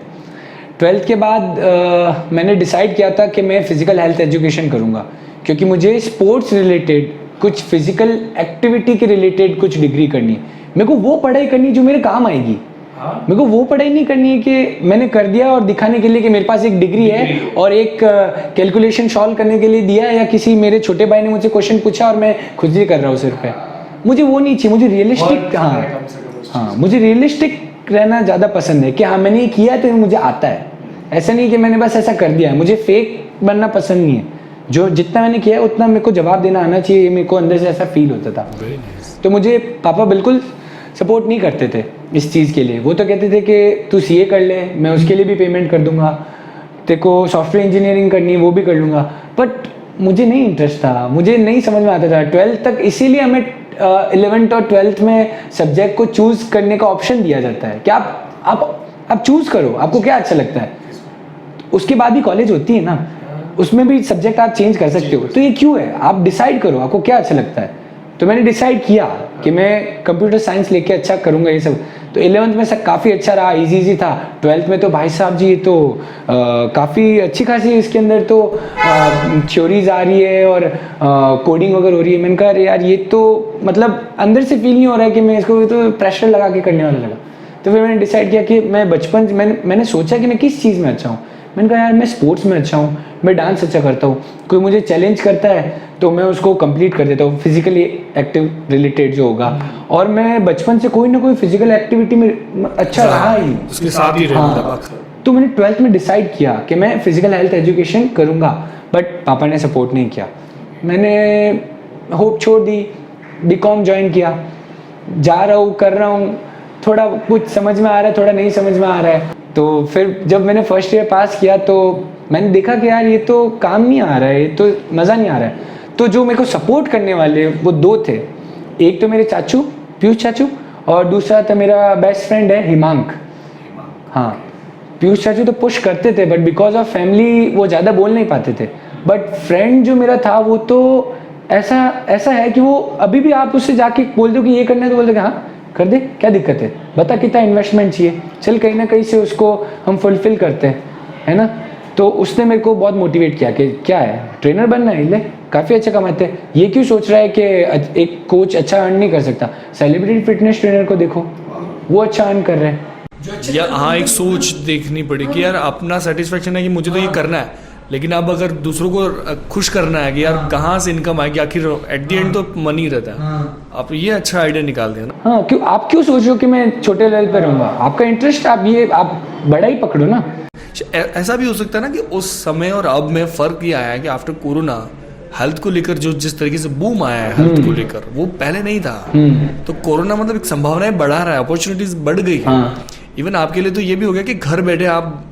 12th के बाद मैंने डिसाइड किया था कि मैं फ़िज़िकल हेल्थ एजुकेशन करूँगा, क्योंकि मुझे स्पोर्ट्स रिलेटेड कुछ फिज़िकल एक्टिविटी के रिलेटेड कुछ डिग्री करनी है। मेरे को वो पढ़ाई करनी जो मेरे काम आएगी। मेरे को वो पढ़ाई नहीं करनी है कि मैंने कर दिया और दिखाने के लिए कि मेरे पास एक डिग्री है और एक कैलकुलेशन सॉल्व करने के लिए दिया है, या किसी मेरे छोटे भाई ने मुझसे क्वेश्चन पूछा और मैं खुद ही कर रहा हूँ सिर पे। मुझे वो नहीं चाहिए, मुझे रियलिस्टिक। हाँ, हाँ, मुझे रियलिस्टिक रहना ज़्यादा पसंद है कि हाँ मैंने ये किया है तो ये मुझे आता है, ऐसा नहीं कि मैंने बस ऐसा कर दिया है। मुझे फेक बनना पसंद नहीं है, जो जितना मैंने किया है उतना मेरे को जवाब देना आना चाहिए, मेरे को अंदर से ऐसा फील होता था। तो मुझे पापा बिल्कुल सपोर्ट नहीं करते थे इस चीज़ के लिए। वो तो कहते थे कि तू सीए कर ले, मैं उसके लिए भी पेमेंट कर दूंगा, तेरे को सॉफ्टवेयर इंजीनियरिंग करनी है वो भी कर लूँगा। बट मुझे नहीं इंटरेस्ट था, मुझे नहीं समझ में आता था 12th तक। इसीलिए हमें 11th और 12th में सब्जेक्ट को चूज़ करने का ऑप्शन दिया जाता है कि आप चूज़ करो, आपको क्या अच्छा लगता है। उसके बाद भी कॉलेज होती है ना, उसमें भी सब्जेक्ट आप चेंज कर सकते हो। तो ये क्यों है, आप डिसाइड करो आपको क्या अच्छा लगता है। तो मैंने डिसाइड किया कि मैं कंप्यूटर साइंस लेके अच्छा करूँगा ये सब। तो 11th में सब काफ़ी अच्छा रहा, इजी था। 12th में तो भाई साहब जी तो काफ़ी अच्छी खासी इसके अंदर तो थ्योरीज आ रही है और कोडिंग वगैरह हो रही है। मैंने कहा अरे यार ये तो मतलब अंदर से फील नहीं हो रहा है कि मैं इसको तो प्रेशर लगा के करने वाला लगा। तो फिर मैंने डिसाइड किया कि मैं बचपन मैंने सोचा कि मैं किस चीज़ में अच्छा हूँ। मैंने कहा यार मैं स्पोर्ट्स में अच्छा हूँ, मैं डांस अच्छा करता हूँ, कोई मुझे चैलेंज करता है तो मैं उसको कंप्लीट कर देता हूँ, फिजिकली एक्टिव रिलेटेड जो होगा। और मैं बचपन से कोई ना कोई फिजिकल एक्टिविटी में अच्छा रहा ही, उसके साथ ही हाँ। तो मैंने 12th में डिसाइड किया कि मैं फिजिकल हेल्थ एजुकेशन करूँगा, बट पापा ने सपोर्ट नहीं किया। मैंने होप छोड़ दी, बीकॉम ज्वाइन किया, जा रहा हूँ कर रहा हूँ, थोड़ा कुछ समझ में आ रहा है थोड़ा नहीं समझ में आ रहा है। तो फिर जब मैंने फर्स्ट ईयर पास किया तो मैंने देखा कि यार ये तो काम नहीं आ रहा है, ये तो मज़ा नहीं आ रहा है। तो जो मेरे को सपोर्ट करने वाले वो दो थे, एक तो मेरे चाचू पीयूष चाचू और दूसरा था मेरा बेस्ट फ्रेंड है हिमांक। हाँ, पीयूष चाचू तो पुश करते थे बट बिकॉज ऑफ फैमिली वो ज़्यादा बोल नहीं पाते थे। बट फ्रेंड जो मेरा था वो तो ऐसा है कि वो अभी भी आप उससे जाके बोल दो कि ये करना है तो बोल देगा हाँ कर दे, क्या दिक्कत है, बता कितना इन्वेस्टमेंट चाहिए, चल कहीं ना कहीं से उसको हम फुलफिल करते हैं, है ना। तो उसने मेरे को बहुत मोटिवेट किया कि क्या है ट्रेनर बनना है, ले काफ़ी अच्छा कमाते हैं, ये क्यों सोच रहा है कि एक कोच अच्छा अर्न नहीं कर सकता, सेलिब्रिटी फिटनेस ट्रेनर को देखो वो अच्छा अर्न कर रहे हैं। या हाँ, एक सोच देखनी पड़ेगी कि यार अपना सेटिस्फेक्शन है कि मुझे तो ये करना है, लेकिन अब अगर दूसरों को खुश करना है कि यार कहाँ से इनकम आएगी, आखिर एट द एंड तो मनी रहता है। आप ये अच्छा आइडिया निकाल दिया ना। हाँ, क्यों आप क्यों सोच रहे हो कि मैं छोटे लेवल पे रहूँगा, आपका इंटरेस्ट आप बड़ा ही पकड़ो ना। ऐसा भी हो सकता है ना कि उस समय और अब में फ़र्क ये आया है कि आफ्टर कोरोना हेल्थ को लेकर जो जिस तरीके से बूम आया है हेल्थ को लेकर, वो पहले नहीं था। तो कोरोना मतलब एक संभावनाएं बढ़ा रहा है, अपॉर्चुनिटीज बढ़ गई है। इवन आपके लिए तो ये भी हो गया कि घर बैठे आप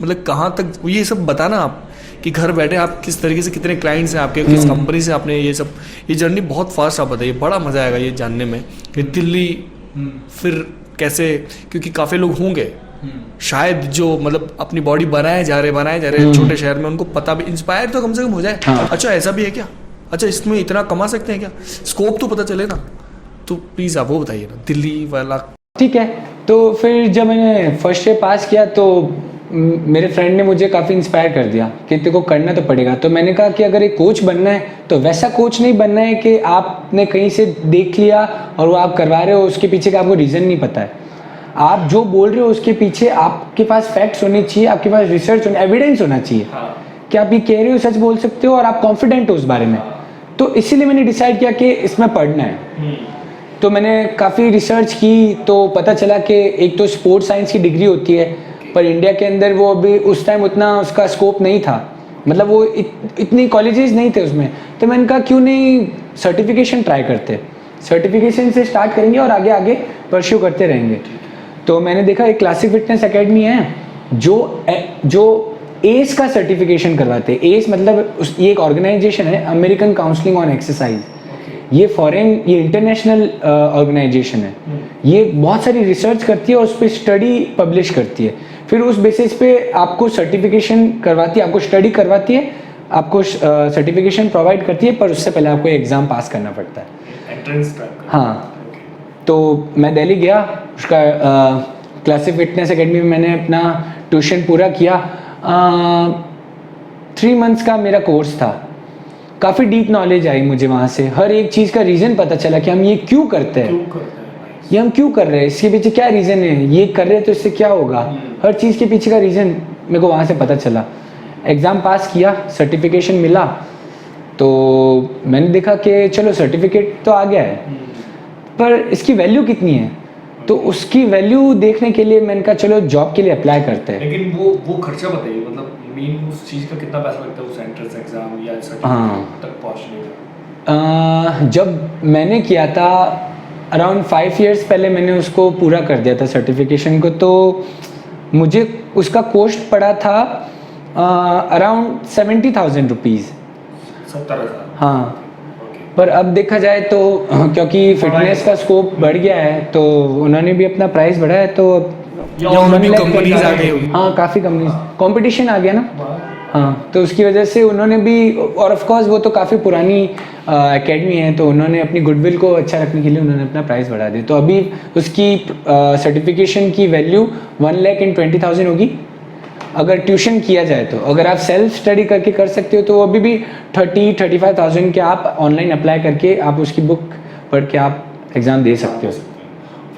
मतलब कहाँ तक ये सब बताना आप कि घर बैठे आप किस तरीके से, कितने क्लाइंट्स हैं आपके, किस कंपनी से आपने ये जर्नी बहुत फास्ट आप बताइए, बड़ा मजा आएगा ये जानने में कि दिल्ली फिर कैसे, क्योंकि काफ़ी लोग होंगे शायद जो मतलब अपनी बॉडी बनाए जा रहे छोटे शहर में, उनको पता भी, इंस्पायर तो कम से कम हो जाए। अच्छा ऐसा भी है क्या, अच्छा इसमें इतना कमा सकते हैं क्या, स्कोप तो पता चले ना। तो प्लीज़ आप वो बताइए ना दिल्ली वाला। ठीक है, तो फिर जब मैंने फर्स्ट ईयर पास किया तो मेरे फ्रेंड ने मुझे काफ़ी इंस्पायर कर दिया कि तेरे को करना तो पड़ेगा। तो मैंने कहा कि अगर एक कोच बनना है तो वैसा कोच नहीं बनना है कि आपने कहीं से देख लिया और वो आप करवा रहे हो, उसके पीछे का आपको रीज़न नहीं पता है। आप जो बोल रहे हो उसके पीछे आपके पास फैक्ट्स होने चाहिए, आपके पास रिसर्च एविडेंस होना चाहिए कि आप ये कह रहे हो सच बोल सकते हो और आप कॉन्फिडेंट हो उस बारे में। तो इसीलिए मैंने डिसाइड किया कि इसमें पढ़ना है। तो मैंने काफ़ी रिसर्च की तो पता चला कि एक तो स्पोर्ट्स साइंस की डिग्री होती है, पर इंडिया के अंदर वो अभी उस टाइम उतना उसका स्कोप नहीं था, मतलब वो इतनी कॉलेजेस नहीं थे उसमें। तो मैंने कहा क्यों नहीं सर्टिफिकेशन ट्राई करते, सर्टिफिकेशन से स्टार्ट करेंगे और आगे आगे परस्यू करते रहेंगे। तो मैंने देखा एक क्लासिक फिटनेस एकेडमी है जो एस का सर्टिफिकेशन करवाते हैं। एस मतलब ये एक ऑर्गेनाइजेशन है, अमेरिकन काउंसलिंग ऑन एक्सरसाइज। ये ये इंटरनेशनल ऑर्गेनाइजेशन है। ये बहुत सारी रिसर्च करती है और उस पर स्टडी पब्लिश करती है, फिर उस बेसिस पे आपको सर्टिफिकेशन करवाती है, आपको स्टडी करवाती है, आपको सर्टिफिकेशन प्रोवाइड करती है, पर उससे पहले आपको एग्ज़ाम पास करना पड़ता है, एंट्रेंस टाइप का। हाँ, तो मैं दिल्ली गया, उसका क्लासिक फिटनेस एकेडमी में मैंने अपना ट्यूशन पूरा किया। 3 मंथ्स का मेरा कोर्स था। काफ़ी डीप नॉलेज आई मुझे वहाँ से, हर एक चीज़ का रीज़न पता चला कि हम ये क्यों करते हैं, ये हम क्यों कर रहे हैं, इसके पीछे क्या रीज़न है, ये कर रहे हैं तो इससे क्या होगा, हर चीज़ के पीछे का रीज़न मेरे को वहाँ से पता चला। एग्ज़ाम पास किया, सर्टिफिकेशन मिला, तो मैंने देखा कि चलो सर्टिफिकेट तो आ गया है, पर इसकी वैल्यू कितनी है। तो उसकी वैल्यू देखने के लिए मैंने कहा चलो जॉब के लिए अप्लाई करते हैं। लेकिन वो खर्चा बताइए, मतलब मेन उस चीज़ का कितना पैसा लगता है, उस एंट्रेंस एग्जाम या सर्टिफिकेट तक पहुंचने का? जब मैंने किया था अराउंड 5 इयर्स पहले मैंने उसको पूरा कर दिया था सर्टिफिकेशन को, तो मुझे उसका कॉस्ट पड़ा था अराउंड 70,000 रुपीज़। 70,000? हाँ, पर अब देखा जाए तो क्योंकि फिटनेस का स्कोप बढ़ गया है तो उन्होंने भी अपना प्राइस बढ़ाया है, तो या उन्होंने कंपनीज आ गई होगी। हाँ, काफ़ी कंपनीज, कंपटीशन आ गया ना। हाँ, तो उसकी वजह से उन्होंने भी, और ऑफ कोर्स वो तो काफ़ी पुरानी एकेडमी है, तो उन्होंने अपनी गुडविल को अच्छा रखने के लिए उन्होंने अपना प्राइस बढ़ा दिया। तो अभी उसकी सर्टिफिकेशन की वैल्यू 1,20,000 होगी अगर ट्यूशन किया जाए तो। अगर आप सेल्फ स्टडी करके कर सकते हो तो अभी भी 30-35,000 के आप ऑनलाइन अप्लाई करके आप उसकी बुक पढ़ के आप एग्ज़ाम दे सकते हो।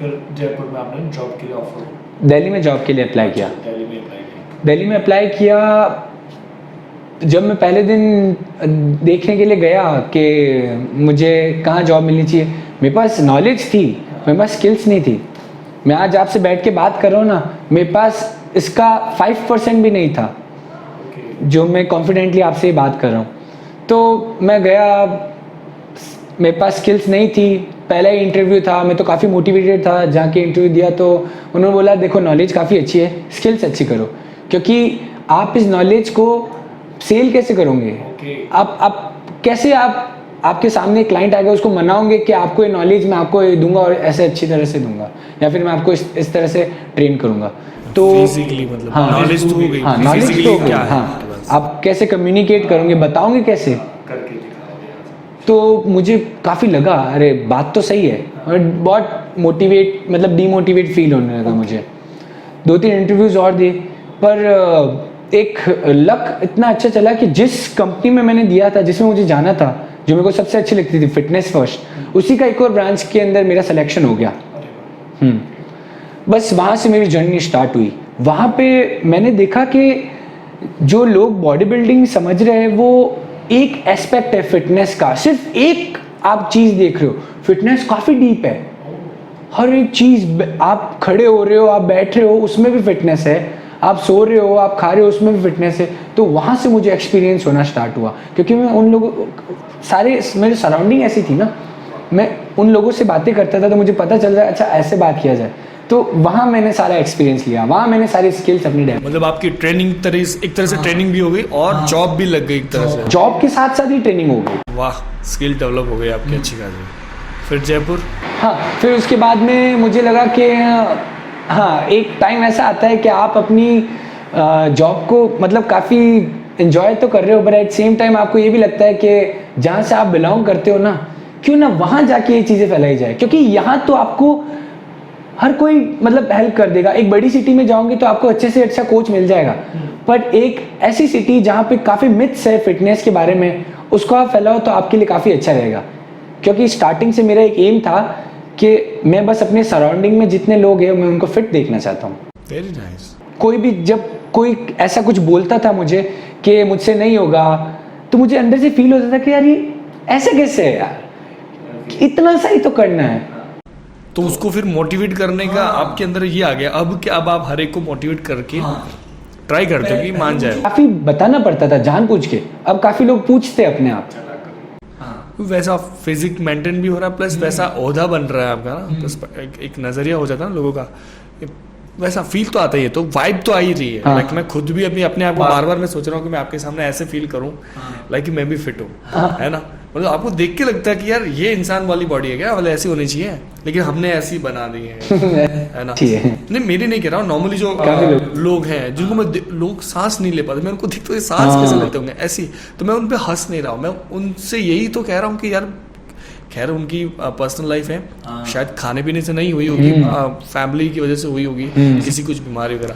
फिर जयपुर में आपने जॉब के लिए ऑफर? दिल्ली में जॉब के लिए अप्लाई किया। दिल्ली में अप्लाई किया? दिल्ली में अप्लाई किया। जब मैं पहले दिन देखने के लिए गया कि मुझे कहाँ जॉब मिलनी चाहिए, मेरे पास नॉलेज थी, मेरे पास स्किल्स नहीं थी। मैं आज आपसे बैठ के बात कर रहा हूँ ना, मेरे पास इसका 5% भी नहीं था जो मैं कॉन्फिडेंटली आपसे ये बात कर रहा हूँ। तो मैं गया, मेरे पास स्किल्स नहीं थी, पहला ही इंटरव्यू था, मैं तो काफ़ी मोटिवेटेड था। जाके इंटरव्यू दिया तो उन्होंने बोला देखो नॉलेज काफ़ी अच्छी है, स्किल्स अच्छी करो, क्योंकि आप इस नॉलेज को सेल कैसे करोगे? आप कैसे आपके सामने एक क्लाइंट आ गया उसको मनाओगे कि आपको ये नॉलेज मैं आपको ये दूंगा और ऐसे अच्छी तरह से दूंगा, या फिर मैं आपको इस तरह से ट्रेन करूंगा। तो फिजिकली मतलब नॉलेज तो हो गई, हाँ, नॉलेज तो हो गई। हाँ, आप कैसे कम्युनिकेट करोगे, बताओगे कैसे करके। तो मुझे काफ़ी लगा अरे बात तो सही है, और बहुत मोटिवेट मतलब डीमोटिवेट फील होने लगा मुझे। 2-3 इंटरव्यूज़ और दिए, पर एक लक इतना अच्छा चला कि जिस कंपनी में मैंने दिया था, जिसमें मुझे जाना था, जो मेरे को सबसे अच्छी लगती थी, फिटनेस फर्स्ट, उसी का एक और ब्रांच के अंदर मेरा सिलेक्शन हो गया। बस वहाँ से मेरी जर्नी स्टार्ट हुई। वहाँ पे मैंने देखा कि जो लोग बॉडी बिल्डिंग समझ रहे हैं वो एक एस्पेक्ट है फिटनेस का, सिर्फ एक आप चीज़ देख रहे हो। फिटनेस काफ़ी डीप है, हर एक चीज़, आप खड़े हो रहे हो, आप बैठ रहे हो, उसमें भी फिटनेस है, आप सो रहे हो, आप खा रहे हो, उसमें भी फिटनेस है। तो वहाँ से मुझे एक्सपीरियंस होना स्टार्ट हुआ, क्योंकि मैं उन लोगों सारे, मेरी सराउंडिंग ऐसी थी ना, मैं उन लोगों से बातें करता था तो मुझे पता चल रहा है अच्छा ऐसे बात किया जाए। तो वहाँ मैंने सारा एक्सपीरियंस लिया, वहाँ मैंने सारी स्किल्स अपनी डेवलप। मतलब आपकी ट्रेनिंग एक तरह से ट्रेनिंग भी हो गई और जॉब भी लग गई एक तरह से। जॉब के साथ साथ ही ट्रेनिंग हो गई। वाह, स्किल डेवलप हो गई आपकी अच्छी खासी। फिर जयपुर? हाँ, फिर उसके बाद में मुझे लगा कि हाँ, एक टाइम ऐसा आता है कि आप अपनी जॉब को मतलब काफ़ी इन्जॉय तो कर रहे हो, बट एट सेम टाइम आपको ये भी लगता है कि जहाँ से आप बिलोंग करते हो ना, क्यों ना वहाँ जाके ये चीज़ें फैलाई जाए, क्योंकि यहाँ तो आपको हर कोई मतलब हेल्प कर देगा। एक बड़ी सिटी में जाओगे तो आपको अच्छे से अच्छा कोच मिल जाएगा, पर एक ऐसी सिटी जहाँ पे काफ़ी मिथ्स है फिटनेस के बारे में, उसको आप फैलाओ तो आपके लिए काफ़ी अच्छा रहेगा। क्योंकि स्टार्टिंग से मेरा एक एम था कि मैं बस अपने सराउंडिंग में जितने लोग हैं मैं उनको फिट देखना चाहता हूँ। Very nice. कोई भी जब कोई ऐसा कुछ बोलता था मुझे कि मुझसे नहीं होगा, तो मुझे अंदर से फील होता था कि यार ये ऐसे कैसे है यार, इतना सही तो करना है। तो उसको फिर मोटिवेट करने का आपके अंदर ये आ गया अब कि अब आप हर एक को मोटिवेट करके ट्राई करते हो कि मान जाए। काफ़ी बताना पड़ता था जानबूझ के, अब काफ़ी लोग पूछते अपने आप। वैसा फिजिक मेंटेन भी हो रहा है, प्लस वैसा ओहदा बन रहा है आपका ना, प्लस एक नजरिया हो जाता है ना लोगों का, वैसा फील तो आता ही है, तो वाइब तो आ ही रही है। लाइक मैं खुद भी अपने आप को बार बार मैं सोच रहा हूँ कि मैं आपके सामने ऐसे फील करूँ लाइक मैं भी फिट हूँ, है ना। मतलब आपको देख के लगता है कि यार ये इंसान वाली बॉडी है क्या, मतलब ऐसी होनी चाहिए, लेकिन हमने ऐसी बना दी है ना। नहीं, मेरी नहीं कह रहा हूँ, नॉर्मली जो लोग हैं जिनको मैं लोग सांस नहीं ले पाते, मैं उनको देखता हूँ सांस कैसे लेते होंगे ऐसी, तो मैं उन पर हंस नहीं रहा हूँ, मैं उनसे यही तो कह रहा हूँ कि यार खैर उनकी पर्सनल लाइफ है, शायद खाने पीने से नहीं हुई होगी, फैमिली की वजह से हुई होगी, किसी कुछ बीमारी वगैरह,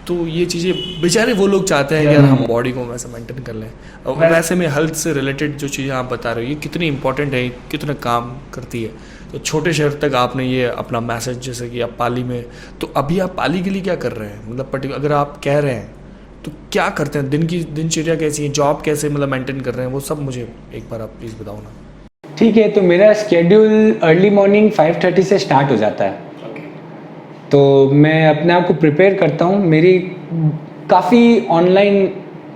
तो ये चीज़ें बेचारे वो लोग चाहते हैं कि यार हम बॉडी को वैसे मेंटेन कर लें। और वैसे में हेल्थ से रिलेटेड जो चीज़ें आप बता रहे हो ये कितनी इंपॉर्टेंट है, कितना काम करती है। तो छोटे शहर तक आपने ये अपना मैसेज, जैसे कि आप पाली में, तो अभी आप पाली के लिए क्या कर रहे हैं, मतलब पर्टिकुलर अगर आप कह रहे हैं तो क्या करते हैं, दिनचर्या कैसी है, जॉब कैसे मतलब मेंटेन कर रहे हैं, वो सब मुझे एक बार आप प्लीज़ बताओ ना। ठीक है, तो मेरा स्केड्यूल अर्ली मॉर्निंग 5:30 से स्टार्ट हो जाता है। तो मैं अपने आप को प्रिपेयर करता हूँ। मेरी काफ़ी ऑनलाइन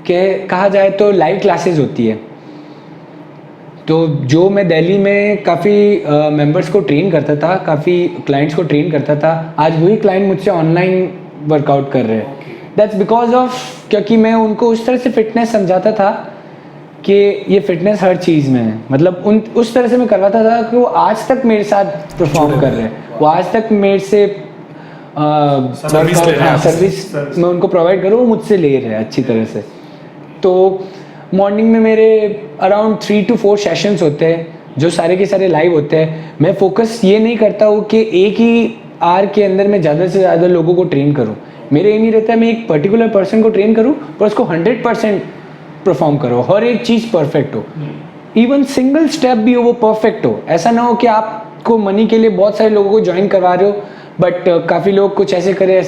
कहा जाए तो लाइव क्लासेस होती है, तो जो मैं दिल्ली में काफ़ी मेंबर्स को ट्रेन करता था, काफ़ी क्लाइंट्स को ट्रेन करता था, आज वही क्लाइंट मुझसे ऑनलाइन वर्कआउट कर रहे हैं। दैट्स बिकॉज ऑफ, क्योंकि मैं उनको उस तरह से फिटनेस समझाता था कि ये फिटनेस हर चीज़ में है। मतलब उस तरह से मैं करवाता था कि वो आज तक मेरे साथ परफॉर्म कर रहे हैं, वो आज तक मेरे से सर्विस मैं उनको प्रोवाइड करूँ, वो मुझसे ले रहे हैं अच्छी तरह से। तो मॉर्निंग में मेरे अराउंड 3 to 4 सेशंस होते हैं जो सारे के सारे लाइव होते हैं। मैं फोकस ये नहीं करता हूँ कि एक ही आवर के अंदर मैं ज़्यादा से ज़्यादा लोगों को ट्रेन करूँ। मेरे एम ही रहता है मैं एक पर्टिकुलर पर्सन को ट्रेन करूँ पर उसको 100% परफॉर्म करो, हर एक चीज़ परफेक्ट हो, इवन सिंगल स्टेप भी हो वो परफेक्ट हो। ऐसा ना हो कि आपको मनी के लिए बहुत सारे लोगों को ज्वाइन करवा रहे हो बट काफ़ी लोग कुछ ऐसे करे।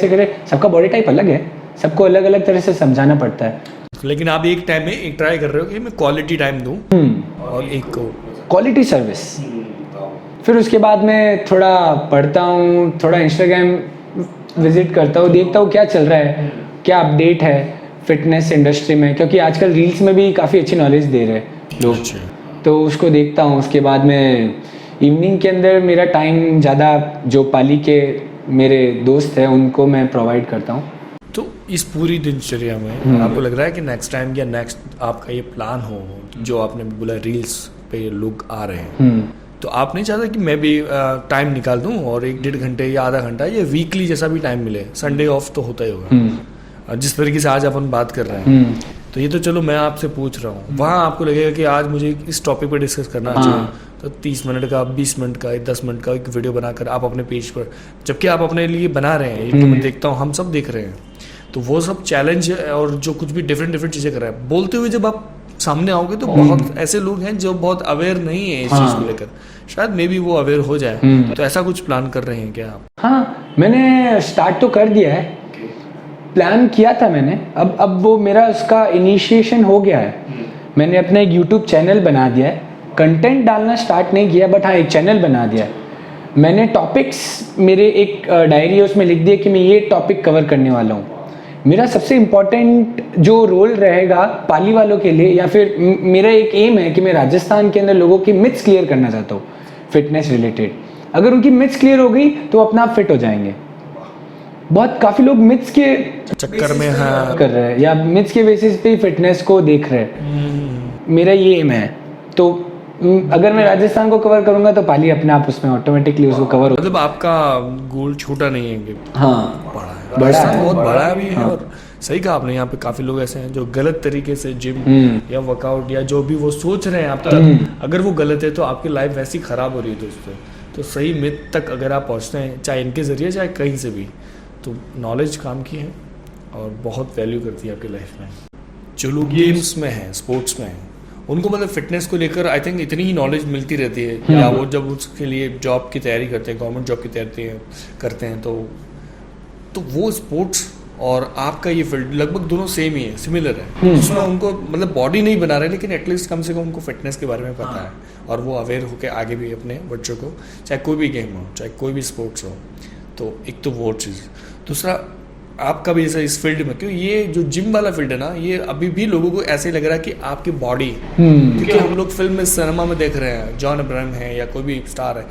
सबका बॉडी टाइप अलग है, सबको अलग अलग तरह से समझाना पड़ता है। लेकिन आप एक टाइम में एक ट्राई कर रहे हो कि मैं क्वालिटी टाइम दूं और एक को क्वालिटी सर्विस। फिर उसके बाद मैं थोड़ा पढ़ता हूँ, थोड़ा इंस्टाग्राम विजिट करता हूँ, देखता हूँ क्या चल रहा है, क्या अपडेट है फिटनेस इंडस्ट्री में, क्योंकि आजकल रील्स में भी काफ़ी अच्छी नॉलेज दे रहे हैं लोग, तो उसको देखता हूँ। उसके बाद में इवनिंग के अंदर मेरा टाइम ज़्यादा जो पाली के मेरे दोस्त हैं उनको मैं प्रोवाइड करता हूँ। तो इस पूरी दिनचर्या में आपको लग रहा है कि नेक्स्ट टाइम या नेक्स्ट आपका ये प्लान हो, जो आपने बोला रील्स पे लोग आ रहे हैं, तो आप नहीं चाहते कि मैं भी टाइम निकाल दूं और 1-1.5 घंटे या आधा घंटा या वीकली जैसा भी टाइम मिले, संडे ऑफ तो होता ही होगा, जिस तरीके से आज अपन बात कर रहे हैं, तो ये तो चलो मैं आपसे पूछ रहा हूँ, वहाँ आपको लगेगा कि आज मुझे इस टॉपिक पर डिस्कस करना चाहिए, तो 30 मिनट का, 20 मिनट का, 10 मिनट का एक वीडियो बनाकर आप अपने पेज पर, जबकि आप अपने लिए बना रहे हैं, ये तो मैं देखता हूँ, हम सब देख रहे हैं, तो वो सब चैलेंज और जो कुछ भी डिफरेंट चीज़ें कर रहे हैं, बोलते हुए जब आप सामने आओगे तो बहुत ऐसे लोग हैं जो बहुत अवेयर नहीं है इस चीज़ को लेकर, शायद मे बी वो अवेयर हो जाए, तो ऐसा कुछ प्लान कर रहे हैं क्या आप? हाँ, मैंने स्टार्ट तो कर दिया है, प्लान किया था मैंने, अब वो मेरा उसका इनिशिएशन हो गया है। मैंने अपना एक यूट्यूब चैनल बना दिया है, कंटेंट डालना स्टार्ट नहीं किया बट हाँ एक चैनल बना दिया है। मैंने टॉपिक्स मेरे एक डायरी है उसमें लिख दिया कि मैं ये टॉपिक कवर करने वाला हूँ। मेरा सबसे इम्पॉर्टेंट जो रोल रहेगा पाली वालों के लिए, या फिर मेरा एक एम है कि मैं राजस्थान के अंदर लोगों की मिथ्स क्लियर करना चाहता हूँ फिटनेस रिलेटेड। अगर उनकी मिथ्स क्लियर हो गई तो अपना आप फिट हो जाएंगे। बहुत काफ़ी लोग मिथ्स के चक्कर में हाँ कर रहे हैं या मिथ्स के बेसिस पे फिटनेस को देख रहे हैं। मेरा ये एम है, तो अगर मैं राजस्थान को कवर करूंगा तो पाली अपने आप उसमें ऑटोमेटिकली उसको कवर, मतलब आपका गोल छोटा नहीं है कि हाँ बड़ा है, बहुत बड़ा भी है। और सही कहा आपने, यहाँ पे काफी लोग ऐसे हैं जो गलत तरीके से जिम या वर्कआउट या जो भी वो सोच रहे हैं आप तक, अगर वो गलत है तो आपकी लाइफ वैसी खराब हो रही है दोस्तों। तो सही मिथ तक अगर आप पहुँचते हैं, चाहे इनके जरिए चाहे कहीं से भी, तो नॉलेज काम की है और बहुत वैल्यू करती है आपकी लाइफ में। जो लोग गेम्स में हैं, स्पोर्ट्स में हैं, उनको मतलब फिटनेस को लेकर आई थिंक इतनी ही नॉलेज मिलती रहती है, या वो जब उसके लिए जॉब की तैयारी करते हैं, गवर्नमेंट जॉब की तैयारी करते हैं, तो वो स्पोर्ट्स और आपका ये फील्ड लगभग दोनों सेम ही है, सिमिलर है। उसमें उनको मतलब बॉडी नहीं बना रहे, लेकिन एटलीस्ट कम से कम उनको फिटनेस के बारे में पता है और वो अवेयर होकर आगे भी अपने बच्चों को, चाहे कोई भी गेम हो, चाहे कोई भी स्पोर्ट्स हो, तो एक तो वो चीज़। दूसरा आपका भी ऐसा इस फील्ड में, क्यों ये जो जिम वाला फील्ड है ना, ये अभी भी लोगों को ऐसे ही लग रहा है कि आपकी बॉडी, क्योंकि हम लोग फिल्म में, सिनेमा में देख रहे हैं, जॉन अब्राहम है या कोई भी स्टार है,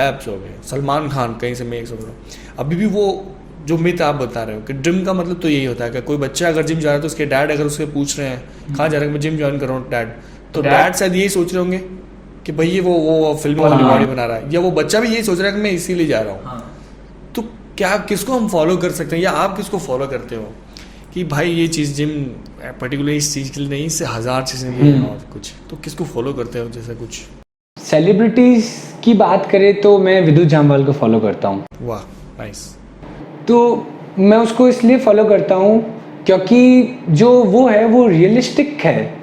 एब्स हो गए, सलमान खान, कहीं से मैं एक समझ रहा हूँ। अभी भी वो जो मिथ आप बता रहे हो कि जिम का मतलब तो यही होता है कि कोई बच्चा अगर जिम जा रहा है तो उसके डैड अगर उससे पूछ रहे हैं कहाँ जा रहे हैं, मैं जिम ज्वाइन कर रहा हूँ डैड, तो डैड शायद यही सोच रहे होंगे कि भाई ये वो फिल्म वाली बॉडी बना रहा है, या वो बच्चा भी यही सोच रहा है कि मैं इसीलिए जा रहा हूँ। तो क्या किसको हम फॉलो कर सकते हैं, या आप किसको फॉलो करते हो कि भाई ये चीज़ जिम पर्टिकुलर इस चीज़ के लिए नहीं, इससे 1000 चीज़ें भी हैं और कुछ, तो किसको फॉलो करते हो? जैसे कुछ सेलिब्रिटीज़ की बात करें तो मैं विद्युत जामवाल को फॉलो करता हूँ। वाह, नाइस। तो मैं उसको इसलिए फॉलो करता हूँ क्योंकि जो वो है वो रियलिस्टिक है,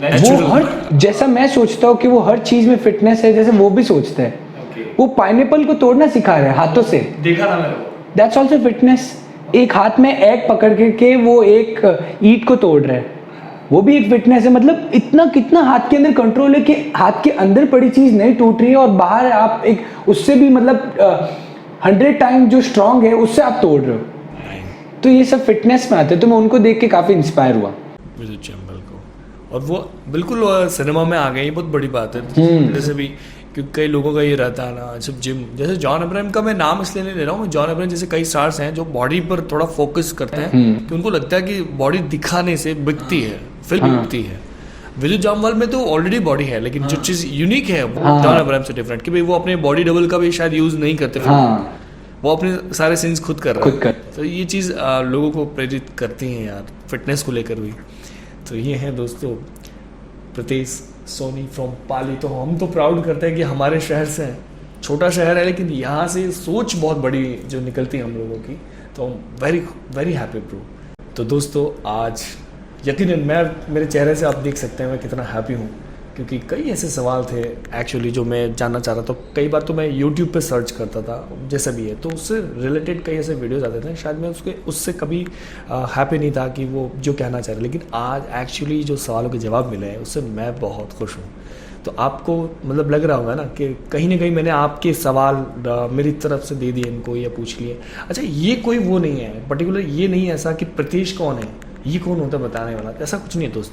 वो हर, जैसा मैं सोचता हूँ कि वो हर चीज़ में फिटनेस है, जैसे वो भी सोचता है। वो पाइनएप्पल को तोड़ना सिखा रहा है हाथों से, देखा ना मैंने, दैट्स ऑल्सो फिटनेस। एक हाथ में एग पकड़ के वो एक ईंट को तोड़ रहा है, वो भी एक फिटनेस है। मतलब इतना कितना हाथ के अंदर कंट्रोल है कि हाथ के अंदर पड़ी चीज़ नहीं टूट रही है और बाहर आप एक उससे भी मतलब 100 टाइम जो स्ट्रांग है उससे आप तोड़ रहे हो। तो ये सब फिटनेस में आते हैं, तो मैं उनको देख के काफ़ी इंस्पायर हुआ। विद्युत चैंबल को, और वो बिल्कुल सिनेमा में आ गए, ये बहुत बड़ी बात है। जैसे भी क्योंकि कई लोगों का ये रहता है ना, सिर्फ जिम, जैसे जॉन अब्राहम का मैं नाम इसलिए नहीं ले रहा हूँ, जॉन अब्राहम जैसे कई स्टार्स हैं जो बॉडी पर थोड़ा फोकस करते हैं कि उनको लगता है कि बॉडी दिखाने से बिकती है, फिल्म बिकती है। विद्युत जामवाल में तो ऑलरेडी बॉडी है, लेकिन जो चीज़ यूनिक है वो जॉन अब्राहम से डिफरेंट, कि भाई वो अपने बॉडी डबल का भी शायद यूज़ नहीं करते, वो अपने सारे सीन्स खुद कर रहे हैं। तो ये चीज़ लोगों को प्रेरित करती है यार, फिटनेस को लेकर भी। तो ये है दोस्तों प्रीतेश सोनी फ्रॉम पाली। तो हम तो प्राउड करते हैं कि हमारे शहर से हैं, छोटा शहर है लेकिन यहाँ से सोच बहुत बड़ी जो निकलती है हम लोगों की, तो वेरी वेरी हैप्पी ब्रो। तो दोस्तों आज यकीनन मैं, मेरे चेहरे से आप देख सकते हैं मैं कितना हैप्पी हूँ, क्योंकि कई ऐसे सवाल थे एक्चुअली जो मैं जानना चाह रहा था। कई बार तो मैं यूट्यूब पे सर्च करता था जैसा भी है, तो उससे रिलेटेड कई ऐसे वीडियोस आते थे, शायद मैं उससे कभी हैप्पी नहीं था कि वो जो कहना चाह रहे, लेकिन आज एक्चुअली जो सवालों के जवाब मिले हैं उससे मैं बहुत खुश हूँ। तो आपको मतलब लग रहा होगा ना कि कहीं ना कहीं मैंने आपके सवाल मेरी तरफ से दे दिए इनको या पूछ लिए। अच्छा, ये कोई वो नहीं है पर्टिकुलर, ये नहीं है ऐसा कि प्रीतेश कौन है, ये कौन होता है बताने वाला, ऐसा कुछ नहीं है दोस्त।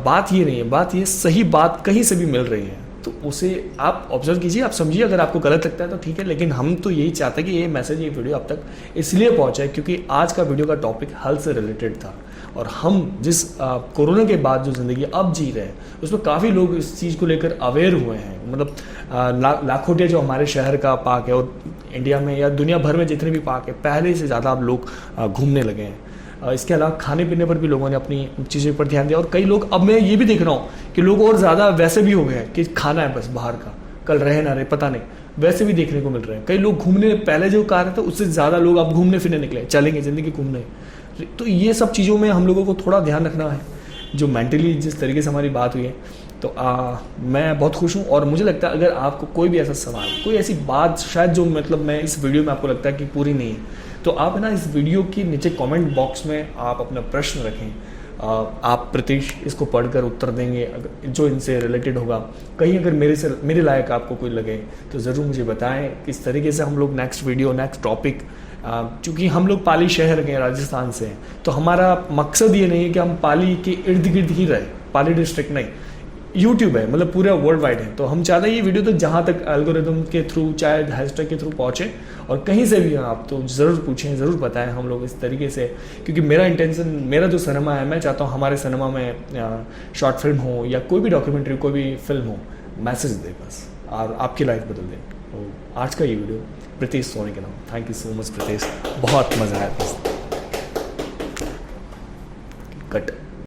बात ये नहीं है, बात ये सही बात कहीं से भी मिल रही है तो उसे आप ऑब्जर्व कीजिए, आप समझिए, अगर आपको गलत लगता है तो ठीक है, लेकिन हम तो यही चाहते हैं कि ये मैसेज, ये वीडियो आप तक इसलिए पहुंचा है क्योंकि आज का वीडियो का टॉपिक हेल्थ से रिलेटेड था, और हम जिस कोरोना के बाद जो ज़िंदगी अब जी रहे हैं उसमें काफ़ी लोग इस चीज़ को लेकर अवेयर हुए हैं। मतलब लाखोटिया जो हमारे शहर का पार्क है और इंडिया में या दुनिया भर में जितने भी पार्क है, पहले से ज़्यादा अब लोग घूमने लगे हैं। इसके अलावा खाने पीने पर भी लोगों ने अपनी चीज़ों पर ध्यान दिया, और कई लोग, अब मैं ये भी देख रहा हूँ कि लोग और ज़्यादा वैसे भी हो गए हैं कि खाना है बस बाहर का, कल रहे ना रहे पता नहीं, वैसे भी देखने को मिल रहे हैं। कई लोग घूमने, पहले जो कहा रहे थे उससे ज़्यादा लोग अब घूमने फिरने निकले, चलेंगे ज़िंदगी घूमने। तो ये सब चीज़ों में हम लोगों को थोड़ा ध्यान रखना है, जो मेंटली जिस तरीके से हमारी बात हुई है। तो मैं बहुत खुश हूँ, और मुझे लगता है अगर आपको कोई भी ऐसा सवाल, कोई ऐसी बात शायद जो मतलब मैं इस वीडियो में आपको लगता है कि पूरी नहीं है, तो आप ना इस वीडियो के नीचे कमेंट बॉक्स में आप अपना प्रश्न रखें। आप प्रीतेश इसको पढ़कर उत्तर देंगे जो इनसे रिलेटेड होगा। कहीं अगर मेरे लायक आपको कोई लगे तो ज़रूर मुझे बताएं किस तरीके से हम लोग नेक्स्ट वीडियो, नेक्स्ट टॉपिक, क्योंकि हम लोग पाली शहर के राजस्थान से हैं, तो हमारा मकसद ये नहीं है कि हम पाली के इर्द गिर्द ही रहे, पाली डिस्ट्रिक्ट नहीं, यूट्यूब है, मतलब पूरा वर्ल्ड वाइड है। तो हम चाहते हैं ये वीडियो तो जहाँ तक एल्गोरिदम के थ्रू, चाहे हैशटैग के थ्रू पहुँचे, और कहीं से भी आप तो ज़रूर पूछें, ज़रूर बताएं हम लोग इस तरीके से, क्योंकि मेरा इंटेंशन, मेरा जो सिनेमा है, मैं चाहता हूँ हमारे सिनेमा में शॉर्ट फिल्म हो या कोई भी डॉक्यूमेंट्री, कोई भी फिल्म हो, मैसेज दे बस, और आपकी लाइफ बदल दे। तो आज का ये वीडियो प्रीतेश सोनी के नाम। Thank you so much Pritesh, बहुत मज़ा आया। कट।